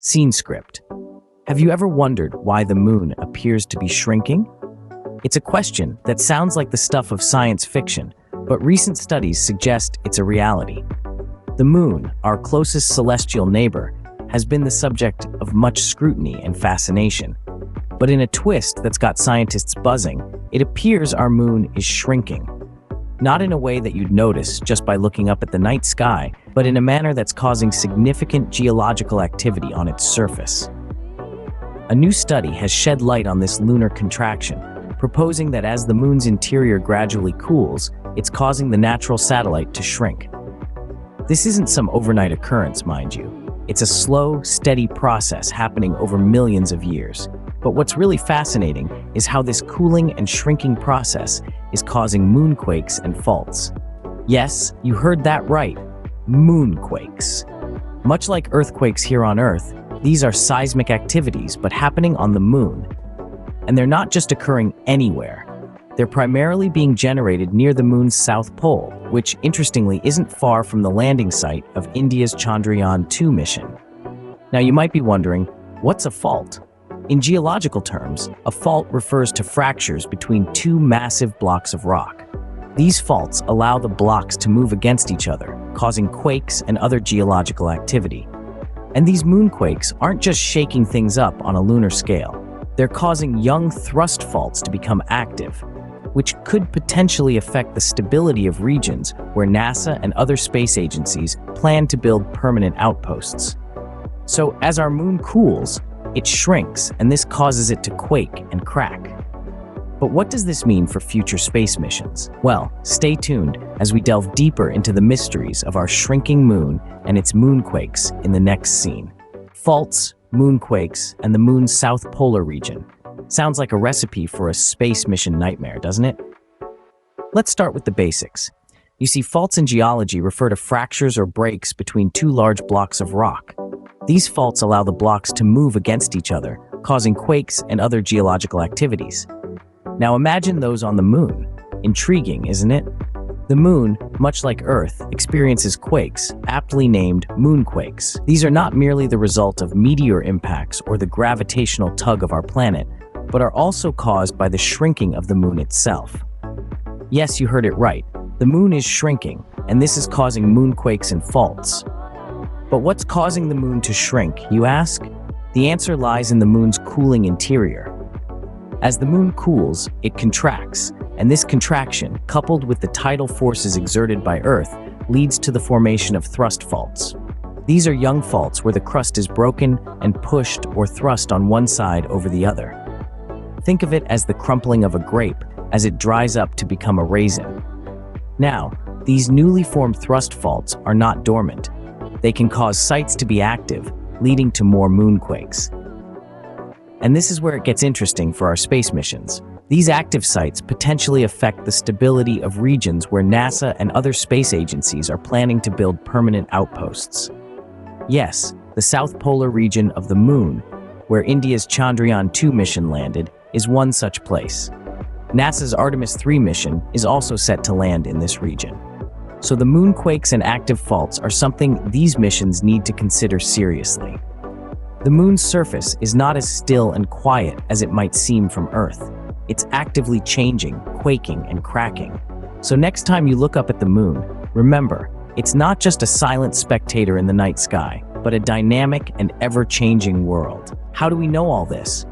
Scene script. Have you ever wondered why the moon appears to be shrinking? It's a question that sounds like the stuff of science fiction, but recent studies suggest it's a reality. The moon, our closest celestial neighbor, has been the subject of much scrutiny and fascination. But in a twist that's got scientists buzzing, it appears our moon is shrinking. Not in a way that you'd notice just by looking up at the night sky, but in a manner that's causing significant geological activity on its surface. A new study has shed light on this lunar contraction, proposing that as the moon's interior gradually cools, it's causing the natural satellite to shrink. This isn't some overnight occurrence, mind you. It's a slow, steady process happening over millions of years. But what's really fascinating is how this cooling and shrinking process is causing moonquakes and faults. Yes, you heard that right, moonquakes. Much like earthquakes here on Earth, these are seismic activities but happening on the moon. And they're not just occurring anywhere. They're primarily being generated near the moon's south pole, which interestingly isn't far from the landing site of India's Chandrayaan-2 mission. Now you might be wondering, what's a fault? In geological terms, a fault refers to fractures between two massive blocks of rock. These faults allow the blocks to move against each other, causing quakes and other geological activity. And these moonquakes aren't just shaking things up on a lunar scale. They're causing young thrust faults to become active, which could potentially affect the stability of regions where NASA and other space agencies plan to build permanent outposts. So as our moon cools, it shrinks, and this causes it to quake and crack. But what does this mean for future space missions? Well, stay tuned as we delve deeper into the mysteries of our shrinking moon and its moonquakes in the next scene. Faults, moonquakes, and the moon's south polar region. Sounds like a recipe for a space mission nightmare, doesn't it? Let's start with the basics. You see, faults in geology refer to fractures or breaks between two large blocks of rock. These faults allow the blocks to move against each other, causing quakes and other geological activities. Now imagine those on the moon. Intriguing, isn't it? The moon, much like Earth, experiences quakes, aptly named moonquakes. These are not merely the result of meteor impacts or the gravitational tug of our planet, but are also caused by the shrinking of the moon itself. Yes, you heard it right. The moon is shrinking, and this is causing moonquakes and faults. But what's causing the moon to shrink, you ask? The answer lies in the moon's cooling interior. As the moon cools, it contracts, and this contraction, coupled with the tidal forces exerted by Earth, leads to the formation of thrust faults. These are young faults where the crust is broken and pushed or thrust on one side over the other. Think of it as the crumpling of a grape as it dries up to become a raisin. Now, these newly formed thrust faults are not dormant. They can cause sites to be active, leading to more moonquakes. And this is where it gets interesting for our space missions. These active sites potentially affect the stability of regions where NASA and other space agencies are planning to build permanent outposts. Yes, the south polar region of the moon, where India's Chandrayaan-2 mission landed, is one such place. NASA's Artemis 3 mission is also set to land in this region. So the moonquakes and active faults are something these missions need to consider seriously. The moon's surface is not as still and quiet as it might seem from Earth. It's actively changing, quaking, and cracking. So next time you look up at the moon, remember, it's not just a silent spectator in the night sky, but a dynamic and ever-changing world. How do we know all this?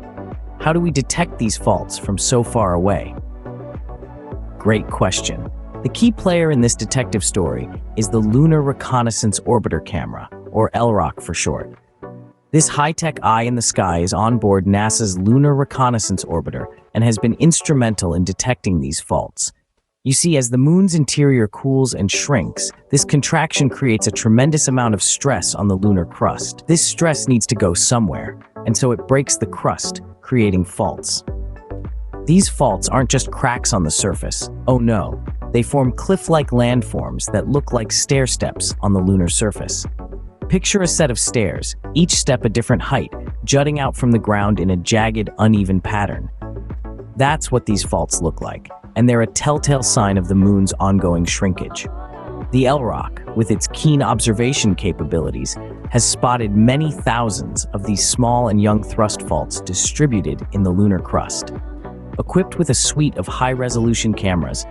How do we detect these faults from so far away? Great question. The key player in this detective story is the Lunar Reconnaissance Orbiter Camera, or LROC for short. This high-tech eye in the sky is on board NASA's Lunar Reconnaissance Orbiter and has been instrumental in detecting these faults. You see, as the moon's interior cools and shrinks, this contraction creates a tremendous amount of stress on the lunar crust. This stress needs to go somewhere, and so it breaks the crust, creating faults. These faults aren't just cracks on the surface. Oh no, they form cliff-like landforms that look like stair steps on the lunar surface. Picture a set of stairs, each step a different height, jutting out from the ground in a jagged, uneven pattern. That's what these faults look like, and they're a telltale sign of the moon's ongoing shrinkage. The LROC, with its keen observation capabilities, has spotted many thousands of these small and young thrust faults distributed in the lunar crust. Equipped with a suite of high-resolution cameras,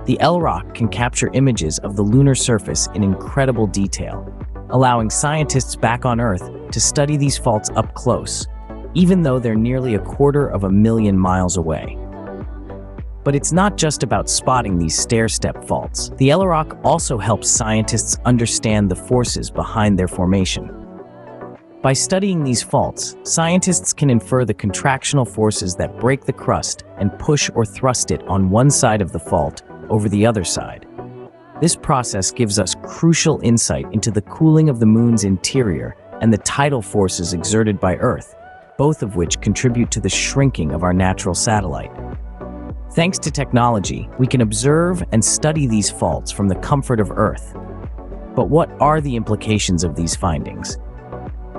the LROC can capture images of the lunar surface in incredible detail, allowing scientists back on Earth to study these faults up close, even though they're nearly 250,000 miles away. But it's not just about spotting these stair-step faults. The LROC also helps scientists understand the forces behind their formation. By studying these faults, scientists can infer the contractional forces that break the crust and push or thrust it on one side of the fault over the other side. This process gives us crucial insight into the cooling of the moon's interior and the tidal forces exerted by Earth, both of which contribute to the shrinking of our natural satellite. Thanks to technology, we can observe and study these faults from the comfort of Earth. But what are the implications of these findings?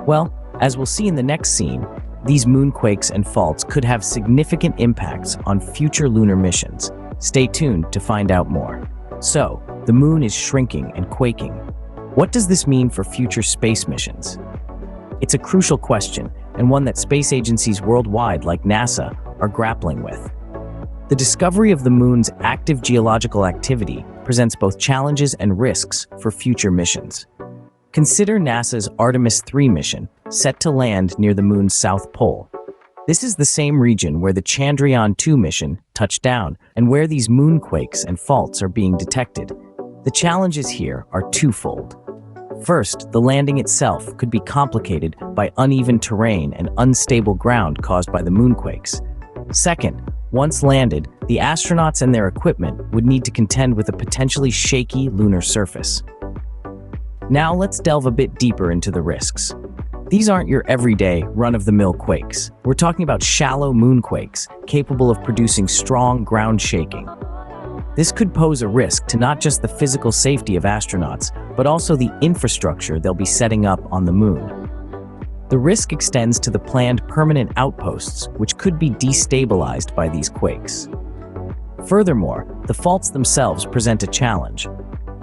Well, as we'll see in the next scene, these moonquakes and faults could have significant impacts on future lunar missions. Stay tuned to find out more. So, the moon is shrinking and quaking. What does this mean for future space missions? It's a crucial question, and one that space agencies worldwide, like NASA, are grappling with. The discovery of the moon's active geological activity presents both challenges and risks for future missions. Consider NASA's Artemis 3 mission, set to land near the moon's south pole. This is the same region where the Chandrayaan-2 mission touched down and where these moonquakes and faults are being detected. The challenges here are twofold. First, the landing itself could be complicated by uneven terrain and unstable ground caused by the moonquakes. Second, once landed, the astronauts and their equipment would need to contend with a potentially shaky lunar surface. Now let's delve a bit deeper into the risks. These aren't your everyday, run-of-the-mill quakes. We're talking about shallow moonquakes, capable of producing strong ground shaking. This could pose a risk to not just the physical safety of astronauts, but also the infrastructure they'll be setting up on the moon. The risk extends to the planned permanent outposts, which could be destabilized by these quakes. Furthermore, the faults themselves present a challenge.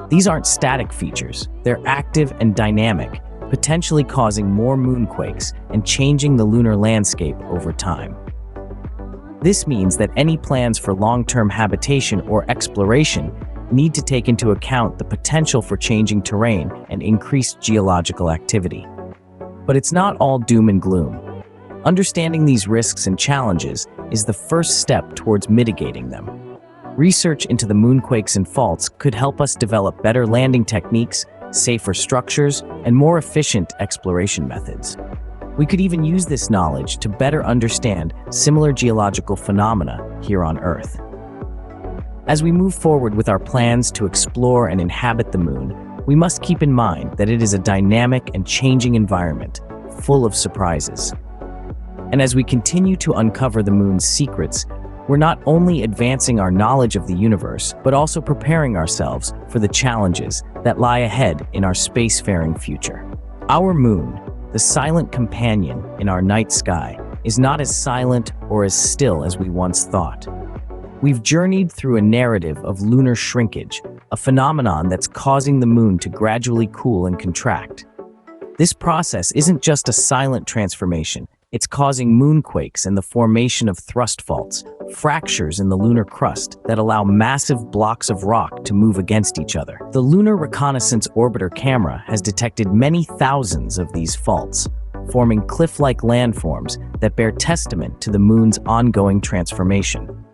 These aren't static features, they're active and dynamic, potentially causing more moonquakes and changing the lunar landscape over time. This means that any plans for long-term habitation or exploration need to take into account the potential for changing terrain and increased geological activity. But it's not all doom and gloom. Understanding these risks and challenges is the first step towards mitigating them. Research into the moonquakes and faults could help us develop better landing techniques, safer structures, and more efficient exploration methods. We could even use this knowledge to better understand similar geological phenomena here on Earth. As we move forward with our plans to explore and inhabit the moon, we must keep in mind that it is a dynamic and changing environment, full of surprises. And as we continue to uncover the moon's secrets, we're not only advancing our knowledge of the universe, but also preparing ourselves for the challenges that lie ahead in our spacefaring future. Our moon, the silent companion in our night sky, is not as silent or as still as we once thought. We've journeyed through a narrative of lunar shrinkage, a phenomenon that's causing the moon to gradually cool and contract. This process isn't just a silent transformation, it's causing moonquakes and the formation of thrust faults, fractures in the lunar crust that allow massive blocks of rock to move against each other. The Lunar Reconnaissance Orbiter camera has detected many thousands of these faults, forming cliff-like landforms that bear testament to the moon's ongoing transformation.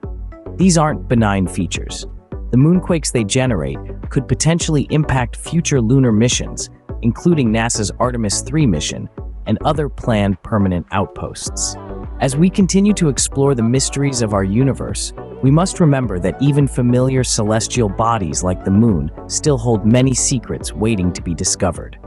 These aren't benign features. The moonquakes they generate could potentially impact future lunar missions, including NASA's Artemis 3 mission and other planned permanent outposts. As we continue to explore the mysteries of our universe, we must remember that even familiar celestial bodies like the moon still hold many secrets waiting to be discovered.